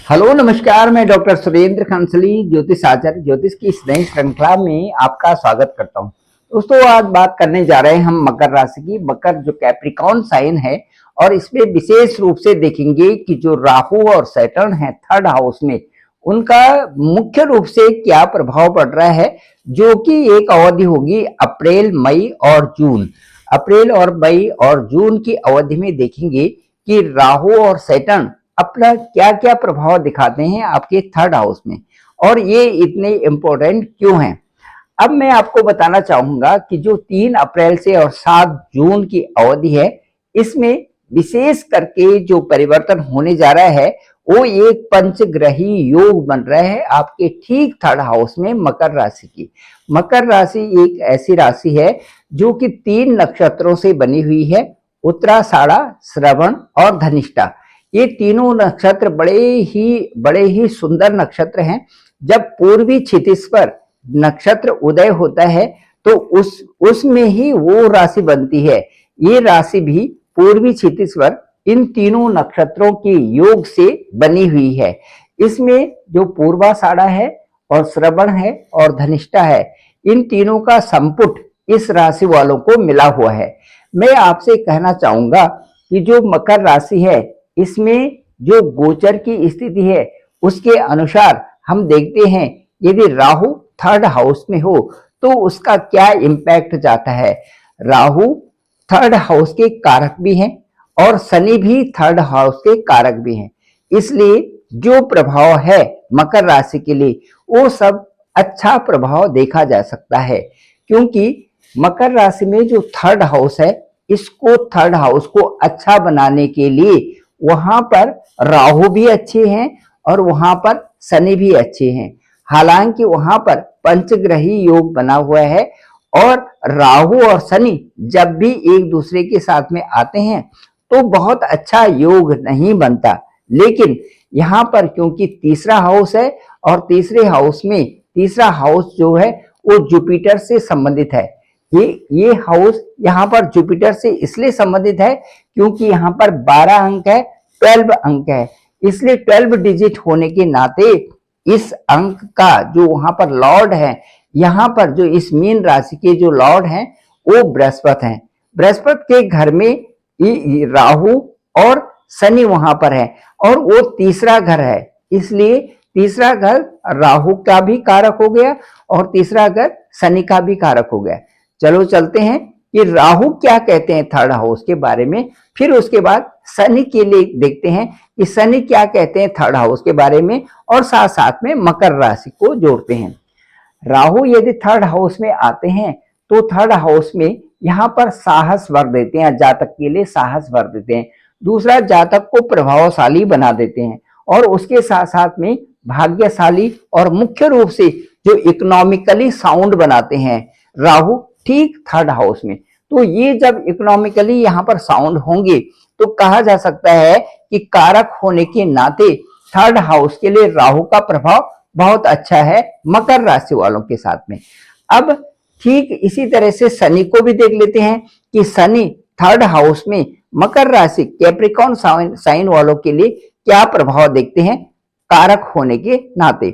Hello नमस्कार, मैं doctor Surendra खंसली ज्योतिष आचार्य ज्योतिष की इस नई श्रृंखला में आपका स्वागत करता हूं। दोस्तों, आज बात करने जा रहे हैं हम मकर राशि की। मकर जो कैप्रिकॉर्न साइन है और इसमें विशेष रूप से देखेंगे कि जो राहु और सैटर्न है थर्ड हाउस में, उनका मुख्य रूप से क्या प्रभाव पड़ रहा है, जो कि एक अवधि होगी अप्रैल, मई और जून। अप्रैल और मई और जून की अवधि में देखेंगे कि राहु और सैटर्न अपना क्या क्या प्रभाव दिखाते हैं आपके थर्ड हाउस में, और ये इतने इंपॉर्टेंट क्यों हैं। अब मैं आपको बताना चाहूंगा कि जो 3 अप्रैल से और 7 जून की अवधि है, इसमें विशेष करके जो परिवर्तन होने जा रहा है वो एक पंचग्रही योग बन रहा है आपके ठीक थर्ड हाउस में मकर राशि की। मकर राशि एक ऐसी राशि है जो कि 3 नक्षत्रों से बनी हुई है, उत्तराषाढ़ा, श्रवण और धनिष्ठा। ये तीनों नक्षत्र बड़े ही सुंदर नक्षत्र हैं। जब पूर्वी क्षितिज पर नक्षत्र उदय होता है तो उसमें ही वो राशि बनती है। ये राशि भी पूर्वी क्षितिज पर इन तीनों नक्षत्रों के योग से बनी हुई है। इसमें जो पूर्वाषाढ़ा है और श्रवण है और धनिष्ठा है, इन तीनों का संपुट इस राशि वालों को मिला हुआ है। मैं आपसे कहना चाहूंगा कि जो मकर राशि है, इसमें जो गोचर की स्थिति है उसके अनुसार हम देखते हैं, यदि राहु थर्ड हाउस में हो तो उसका क्या इम्पैक्ट जाता है। राहु थर्ड हाउस के कारक भी हैं और शनि भी थर्ड हाउस के कारक भी हैं। इसलिए जो प्रभाव है मकर राशि के लिए वो सब अच्छा प्रभाव देखा जा सकता है, क्योंकि मकर राशि में जो थर्ड हाउस है, इसको थर्ड हाउस को अच्छा बनाने के लिए वहां पर राहु भी अच्छे हैं और वहां पर शनि भी अच्छे हैं। हालांकि वहां पर पंचग्रही योग बना हुआ है और राहु और शनि जब भी एक दूसरे के साथ में आते हैं तो बहुत अच्छा योग नहीं बनता। लेकिन यहाँ पर क्योंकि तीसरा हाउस है और तीसरा हाउस जो है वो जुपिटर से संबंधित है। ये हाउस यहाँ पर जुपिटर से इसलिए संबंधित है क्योंकि यहाँ पर 12 अंक है, 12 अंक है। इसलिए 12 डिजिट होने के नाते इस अंक का जो वहां पर लॉर्ड है, यहाँ पर जो इस मीन राशि के जो लॉर्ड हैं वो बृहस्पति हैं। बृहस्पति के घर में राहु और शनि वहां पर है और वो तीसरा घर है। इसलिए तीसरा घर राहु का भी कारक हो गया और तीसरा घर शनि का भी कारक हो गया। चलो चलते हैं कि राहु क्या कहते हैं थर्ड हाउस के बारे में, फिर उसके बाद शनि के लिए देखते हैं कि शनि क्या कहते हैं थर्ड हाउस के बारे में, और साथ साथ में मकर राशि को जोड़ते हैं। राहु यदि थर्ड हाउस में आते हैं तो थर्ड हाउस में यहाँ पर साहस भर देते हैं, जातक के लिए साहस भर देते हैं। दूसरा, जातक को प्रभावशाली बना देते हैं और उसके साथ साथ में भाग्यशाली और मुख्य रूप से जो इकोनॉमिकली साउंड बनाते हैं राहु ठीक थर्ड हाउस में। तो ये जब इकोनॉमिकली यहाँ पर साउंड होंगे तो कहा जा सकता है कि कारक होने के नाते थर्ड हाउस के लिए राहु का प्रभाव बहुत अच्छा है मकर राशि वालों के साथ में। अब ठीक इसी तरह से शनि को भी देख लेते हैं कि शनि थर्ड हाउस में मकर राशि कैप्रिकॉर्न साइन वालों के लिए क्या प्रभाव देखते हैं कारक होने के नाते।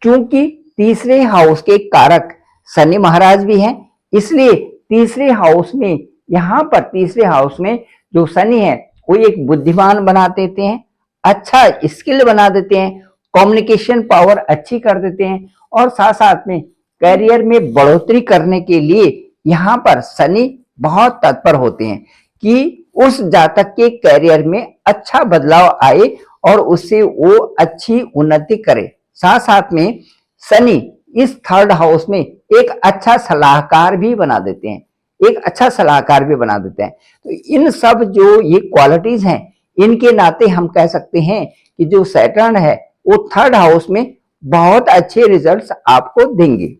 क्योंकि तीसरे हाउस के कारक शनि महाराज भी हैं, इसलिए तीसरे हाउस में, यहाँ पर तीसरे हाउस में जो शनि है वो एक बुद्धिमान बना देते हैं, अच्छा स्किल बना देते हैं, कम्युनिकेशन पावर अच्छी कर देते हैं और साथ साथ में करियर में बढ़ोतरी करने के लिए यहाँ पर शनि बहुत तत्पर होते हैं कि उस जातक के करियर में अच्छा बदलाव आए और उससे वो अच्छी उन्नति करे। साथ साथ में शनि इस थर्ड हाउस में एक अच्छा सलाहकार भी बना देते हैं, तो इन सब जो ये क्वालिटीज हैं, इनके नाते हम कह सकते हैं कि जो सैटर्न है वो थर्ड हाउस में बहुत अच्छे रिजल्ट्स आपको देंगे।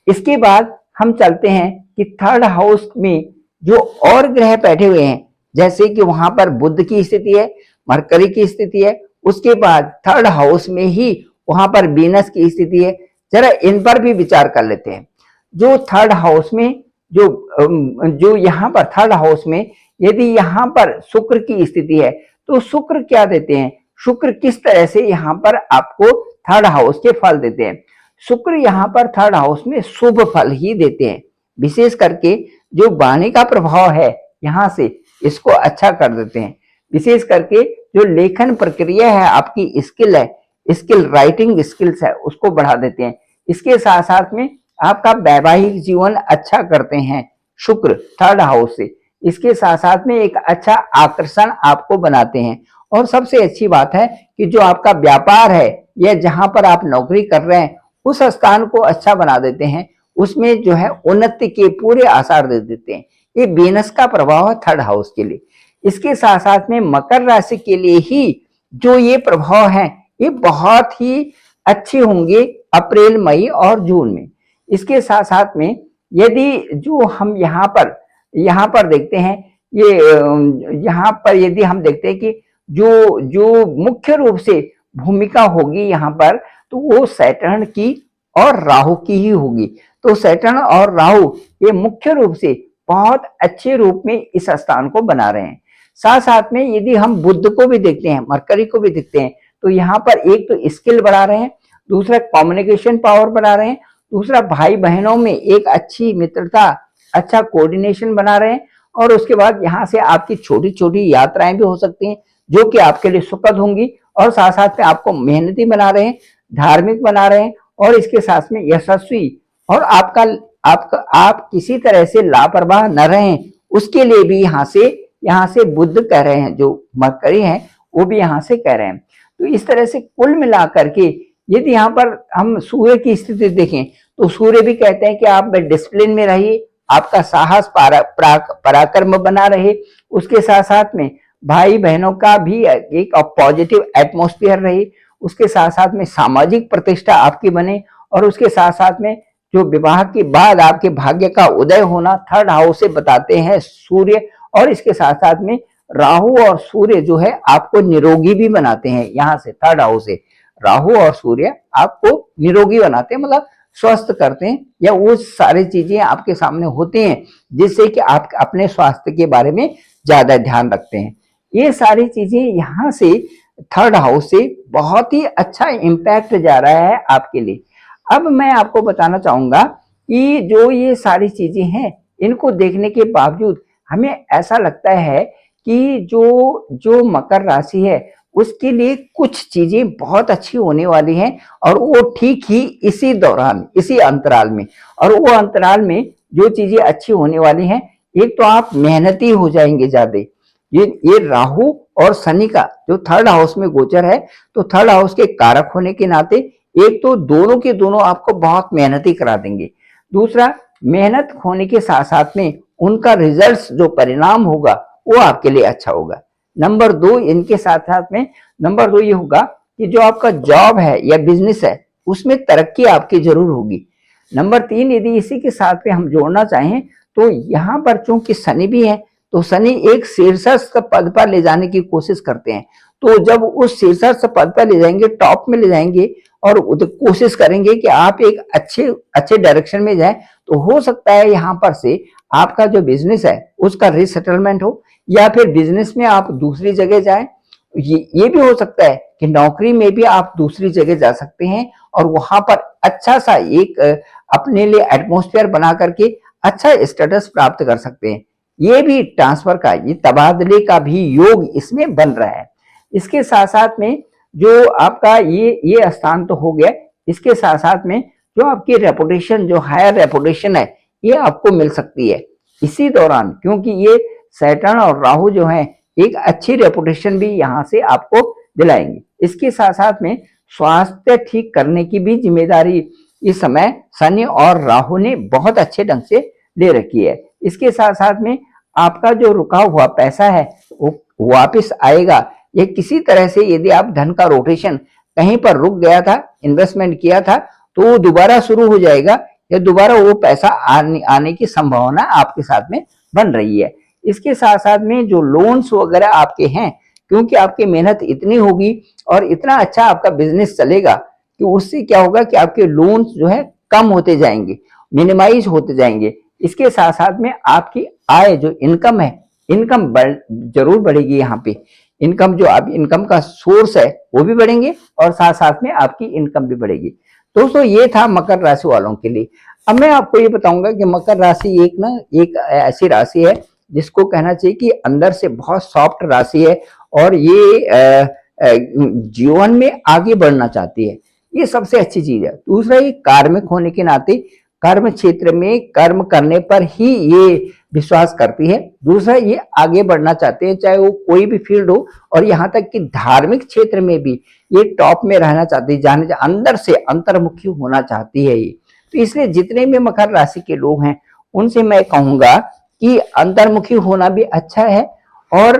इसके बाद हम चलते हैं कि थर्ड हाउस में जो और ग्रह बैठे हुए हैं, जैसे कि वहां पर बुध की स्थिति है, मरकरी की स्थिति है, उसके बाद थर्ड हाउस में ही वहां पर वीनस की स्थिति है। जरा इन पर भी विचार कर लेते हैं। जो थर्ड हाउस में जो यहाँ पर थर्ड हाउस में यदि यहाँ पर शुक्र की स्थिति है तो शुक्र क्या देते हैं, शुक्र किस तरह से यहाँ पर आपको थर्ड हाउस के फल देते हैं। शुक्र यहाँ पर थर्ड हाउस में शुभ फल ही देते हैं, विशेष करके जो वाणी का प्रभाव है यहाँ से इसको अच्छा कर देते हैं। विशेष करके जो लेखन प्रक्रिया है, आपकी स्किल है, स्किल राइटिंग स्किल्स है, उसको बढ़ा देते हैं। इसके साथ साथ में आपका वैवाहिक जीवन अच्छा करते हैं शुक्र थर्ड हाउस से। इसके साथ साथ में एक अच्छा आकर्षण आपको बनाते हैं। और सबसे अच्छी बात है कि जो आपका व्यापार है या जहां पर आप नौकरी कर रहे हैं उस स्थान को अच्छा बना देते हैं, उसमें जो है उन्नति के पूरे आसार दे देते हैं। ये वीनस का प्रभाव है थर्ड हाउस के लिए। इसके साथ साथ में मकर राशि के लिए ही जो ये प्रभाव है ये बहुत ही अच्छे होंगे अप्रैल, मई और जून में। इसके साथ साथ में यदि जो हम यहाँ पर देखते हैं, ये यहाँ पर यदि हम देखते हैं कि जो जो मुख्य रूप से भूमिका होगी यहाँ पर, तो वो सैटर्न की और राहु की ही होगी। तो सैटर्न और राहु ये मुख्य रूप से बहुत अच्छे रूप में इस स्थान को बना रहे हैं। साथ साथ में यदि हम बुध को भी देखते हैं, मरकरी को भी देखते हैं, तो यहाँ पर एक तो स्किल बढ़ा रहे हैं, दूसरा कम्युनिकेशन पावर बढ़ा रहे हैं, दूसरा भाई बहनों में एक अच्छी मित्रता, अच्छा कोऑर्डिनेशन बना रहे हैं। और उसके बाद यहाँ से आपकी छोटी छोटी यात्राएं भी हो सकती हैं जो कि आपके लिए सुखद होंगी। और साथ साथ में आपको मेहनती बना रहे हैं, धार्मिक बना रहे हैं, और इसके साथ में यशस्वी, और आप किसी तरह से लापरवाह न रहें उसके लिए भी यहाँ से बुध कह रहे हैं, जो मरकरी हैं वो भी यहाँ से कह रहे हैं। तो इस तरह से कुल मिलाकर के यदि यहाँ पर हम सूर्य की स्थिति देखें तो सूर्य भी कहते हैं कि आप डिसिप्लिन में रहिए, आपका साहस पराक्रम बना रहे। उसके साथ साथ में भाई बहनों का भी एक पॉजिटिव एटमॉस्फेयर रहे। उसके साथ साथ में सामाजिक प्रतिष्ठा आपकी बने। और उसके साथ साथ में जो विवाह के बाद आपके भाग्य का उदय होना थर्ड हाउस से बताते हैं सूर्य। और इसके साथ साथ में राहु और सूर्य जो है आपको निरोगी भी बनाते हैं। यहाँ से थर्ड हाउस से राहु और सूर्य आपको निरोगी बनाते हैं, मतलब स्वस्थ करते हैं, या वो सारी चीजें आपके सामने होती हैं जिससे कि आप अपने स्वास्थ्य के बारे में ज्यादा ध्यान रखते हैं। ये सारी चीजें यहाँ से थर्ड हाउस से बहुत ही अच्छा इम्पैक्ट जा रहा है आपके लिए। अब मैं आपको बताना चाहूंगा कि जो ये सारी चीजें हैं इनको देखने के बावजूद हमें ऐसा लगता है कि जो मकर राशि है उसके लिए कुछ चीजें बहुत अच्छी होने वाली हैं, और वो ठीक ही इसी दौरान, इसी अंतराल में। और वो अंतराल में जो चीजें अच्छी होने वाली हैं, एक तो आप मेहनती हो जाएंगे ज्यादा। ये राहु और शनि का जो थर्ड हाउस में गोचर है, तो थर्ड हाउस के कारक होने के नाते एक तो दोनों के दोनों आपको बहुत मेहनती करा देंगे। दूसरा, मेहनत होने के साथ साथ में उनका रिजल्ट जो परिणाम होगा वो आपके लिए अच्छा होगा। नंबर दो, इनके साथ साथ में नंबर दो ये होगा कि जो आपका जॉब है या बिजनेस है उसमें तरक्की आपकी जरूर होगी। नंबर तीन, यदि इसी के साथ में हम जोड़ना चाहें तो यहाँ पर चूंकि शनि भी है, तो शनि एक शीर्षस्थ पद पर ले जाने की कोशिश करते हैं। तो जब उस शीर्षस्थ पद पर ले जाएंगे, टॉप में ले जाएंगे, और कोशिश करेंगे कि आप एक अच्छे डायरेक्शन में जाएं, तो हो सकता है यहाँ पर से आपका जो बिजनेस है उसका रीसेटलमेंट हो, या फिर बिजनेस में आप दूसरी जगह जाएं। ये भी हो सकता है कि नौकरी में भी आप दूसरी जगह जा सकते हैं और वहां पर अच्छा सा एक अपने लिए एटमॉस्फेयर बना करके अच्छा स्टेटस प्राप्त कर सकते हैं। ये भी ट्रांसफर का, ये तबादले का भी योग इसमें बन रहा है। इसके साथ साथ में जो आपका ये स्थान तो हो गया, इसके साथ साथ में जो आपकी रेपुटेशन, जो हायर रेपुटेशन है, ये आपको मिल सकती है इसी दौरान, क्योंकि ये सैटर्न और राहु जो है एक अच्छी रेपुटेशन भी यहाँ से आपको दिलाएंगे। इसके साथ साथ में स्वास्थ्य ठीक करने की भी जिम्मेदारी इस समय शनि और राहु ने बहुत अच्छे ढंग से ले रखी है। इसके साथ साथ में आपका जो रुका हुआ पैसा है वो वापस आएगा। ये किसी तरह से यदि आप धन का रोटेशन कहीं पर रुक गया था, इन्वेस्टमेंट किया था, तो वो दोबारा शुरू हो जाएगा, या दोबारा वो पैसा आने की संभावना आपके साथ में बन रही है। इसके साथ साथ में जो लोन्स वगैरह आपके हैं, क्योंकि आपकी मेहनत इतनी होगी और इतना अच्छा आपका बिजनेस चलेगा कि उससे क्या होगा कि आपके लोन्स जो है कम होते जाएंगे, मिनिमाइज होते जाएंगे। इसके साथ साथ में आपकी आय, जो इनकम है, इनकम जरूर बढ़ेगी। यहाँ पे इनकम जो आप इनकम का सोर्स है वो भी बढ़ेंगे और साथ साथ में आपकी इनकम भी बढ़ेगी। दोस्तों ये था मकर राशि वालों के लिए। अब मैं आपको ये बताऊंगा कि मकर राशि एक ऐसी राशि है जिसको कहना चाहिए कि अंदर से बहुत सॉफ्ट राशि है और ये जीवन में आगे बढ़ना चाहती है। ये सबसे अच्छी चीज है। दूसरा, ये कार्मिक होने के नाते कर्म क्षेत्र में कर्म करने पर ही ये विश्वास करती है। दूसरा, ये आगे बढ़ना चाहते हैं चाहे वो कोई भी फील्ड हो, और यहाँ तक कि धार्मिक क्षेत्र में भी ये टॉप में रहना चाहती है, जाने अंदर से अंतर्मुखी होना चाहती है ये। तो इसलिए जितने भी मकर राशि के लोग हैं उनसे मैं कहूंगा कि अंतर्मुखी होना भी अच्छा है और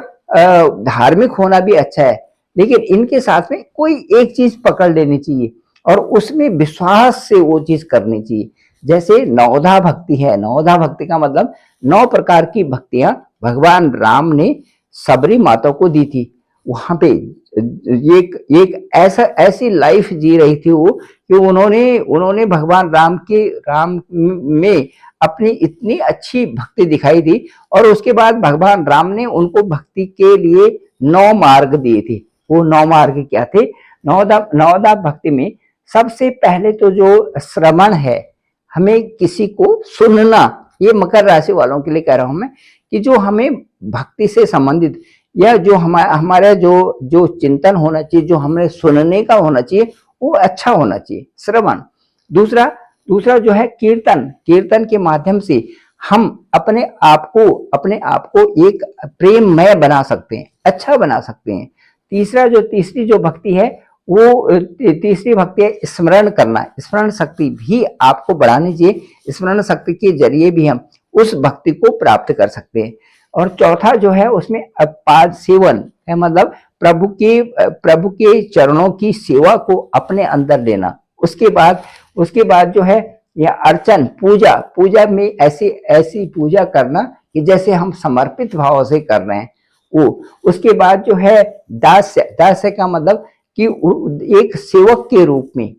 धार्मिक होना भी अच्छा है, लेकिन इनके साथ में कोई एक चीज पकड़ लेनी चाहिए और उसमें विश्वास से वो चीज करनी चाहिए। जैसे नवधा भक्ति है। नवधा भक्ति का मतलब 9 प्रकार की भक्तियां भगवान राम ने सबरी माता को दी थी। वहां पे एक ऐसी लाइफ जी रही थी वो कि उन्होंने भगवान राम में अपनी इतनी अच्छी भक्ति दिखाई थी और उसके बाद भगवान राम ने उनको भक्ति के लिए 9 मार्ग दिए थे। वो 9 मार्ग क्या थे? नवदा भक्ति में सबसे पहले तो जो श्रवण है, हमें किसी को सुनना, ये मकर राशि वालों के लिए कह रहा हूं मैं कि जो हमें भक्ति से संबंधित या जो हमारा जो चिंतन होना चाहिए, जो हमें सुनने का होना चाहिए वो अच्छा होना चाहिए, श्रवण। दूसरा जो है कीर्तन के माध्यम से हम अपने आप को एक प्रेममय बना सकते हैं, अच्छा बना सकते हैं। तीसरी जो भक्ति है वो तीसरी भक्ति है स्मरण करना। स्मरण शक्ति भी आपको बढ़ानी चाहिए। स्मरण शक्ति के जरिए भी हम उस भक्ति को प्राप्त कर सकते हैं। और चौथा जो है उसमें पाद सेवन है, मतलब प्रभु के चरणों की सेवा को अपने अंदर लेना। उसके बाद जो है यह अर्चन पूजा में ऐसी पूजा करना कि जैसे हम समर्पित भाव से कर रहे हैं वो। उसके बाद जो है दास्य का मतलब कि एक सेवक के रूप में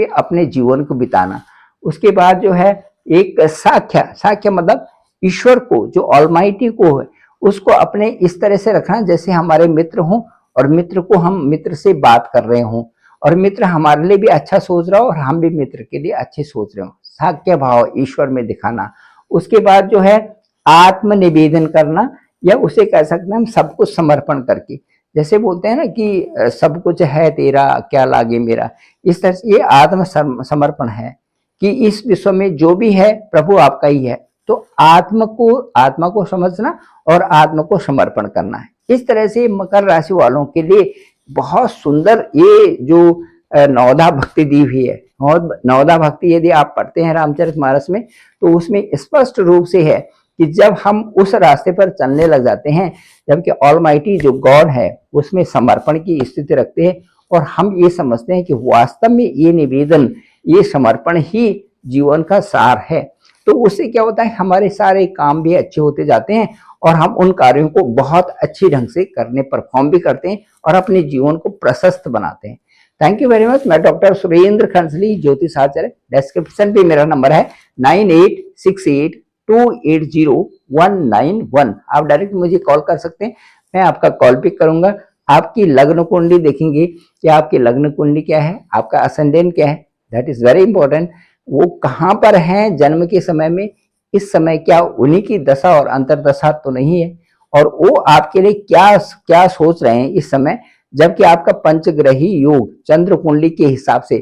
अपने जीवन को बिताना। उसके बाद जो है एक साख्य मतलब ईश्वर को, जो ऑलमाइटी को है, उसको अपने इस तरह से रखना जैसे हमारे मित्र हों और मित्र से बात कर रहे हों और मित्र हमारे लिए भी अच्छा सोच रहा हो और हम भी मित्र के लिए अच्छे सोच रहे हो। साख्य भाव ईश्वर में दिखाना। उसके बाद जो है आत्मनिवेदन करना, या उसे कह सकते हैं हम सब कुछ समर्पण करके। जैसे बोलते हैं ना कि सब कुछ है तेरा क्या लागे मेरा, इस तरह से ये आत्म समर्पण है कि इस विश्व में जो भी है प्रभु आपका ही है। तो आत्मा को समझना और आत्मा को समर्पण करना है। इस तरह से मकर राशि वालों के लिए बहुत सुंदर ये जो नवधा भक्ति दी हुई है। नवधा भक्ति यदि आप पढ़ते हैं रामचरितमानस में तो उसमें स्पष्ट रूप से है कि जब हम उस रास्ते पर चलने लग जाते हैं, जबकि ऑलमाइटी जो गॉड है उसमें समर्पण की स्थिति रखते हैं और हम ये समझते हैं कि वास्तव में ये निवेदन, ये समर्पण ही जीवन का सार है, तो उससे क्या होता है हमारे सारे काम भी अच्छे होते जाते हैं और हम उन कार्यों को बहुत अच्छी ढंग से परफॉर्म भी करते हैं और अपने जीवन को प्रशस्त बनाते हैं। Thank you very much. मैं डॉक्टर सुरेंद्र खंसली, ज्योतिष आचार्य। डिस्क्रिप्शन पे मेरा नंबर है 9868280191। आप डायरेक्ट मुझे कॉल कर सकते हैं, मैं आपका कॉल पिक करूंगा। आपकी लग्न कुंडली देखेंगे कि आपकी लग्न कुंडली क्या है, आपका असेंडेंट क्या है, दैट इज वेरी इंपॉर्टेंट। वो कहाँ पर हैं जन्म के समय में, इस समय क्या उन्हीं की दशा और अंतरदशा तो नहीं है, और वो आपके लिए क्या सोच रहे हैं इस समय, जबकि आपका पंचग्रही योग चंद्र कुंडली के हिसाब से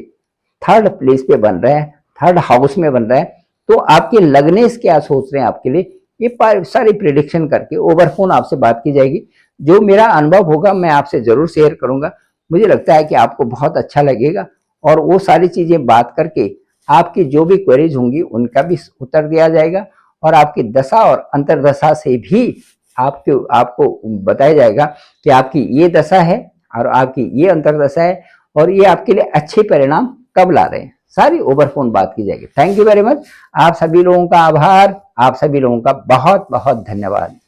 3rd प्लेस पे बन रहा है, 3rd हाउस में बन रहा है। तो आपके लग्नेश क्या सोच रहे हैं आपके लिए, ये सारी प्रिडिक्शन करके ओवर फोन आपसे बात की जाएगी। जो मेरा अनुभव होगा मैं आपसे जरूर शेयर करूंगा। मुझे लगता है कि आपको बहुत अच्छा लगेगा और वो सारी चीजें बात करके आपकी जो भी क्वेरीज होंगी उनका भी उत्तर दिया जाएगा और आपकी दशा और अंतरदशा से भी आपको बताया जाएगा कि आपकी ये दशा है और आपकी ये अंतरदशा है और ये आपके लिए अच्छे परिणाम कब ला रहे हैं, सारी ओवर फोन बात की जाएगी। Thank you very much. आप सभी लोगों का आभार, आप सभी लोगों का बहुत बहुत धन्यवाद।